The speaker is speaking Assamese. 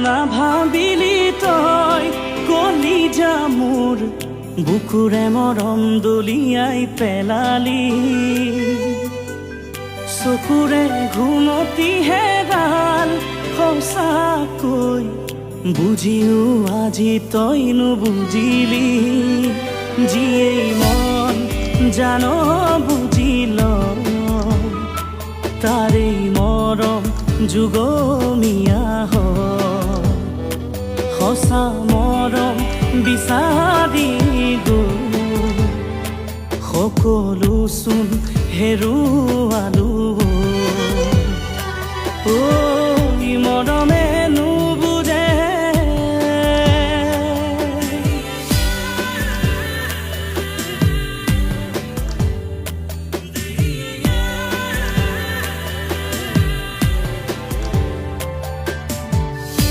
নাভাবিলি তই কলিজা মোৰ বুকুৰে মৰম দলিয়াই পেলালি চকুৰে ঘুমতি হেৰাল সঁচাকৈ বুজিও আজি তই নুবুজিলি যিয়েই মন জান বুজিল তাৰেই মৰম যুগমীয়া সঁচা মৰম বিচাৰি গৈ সকলো চোন হেৰুৱালো ঐ মৰমে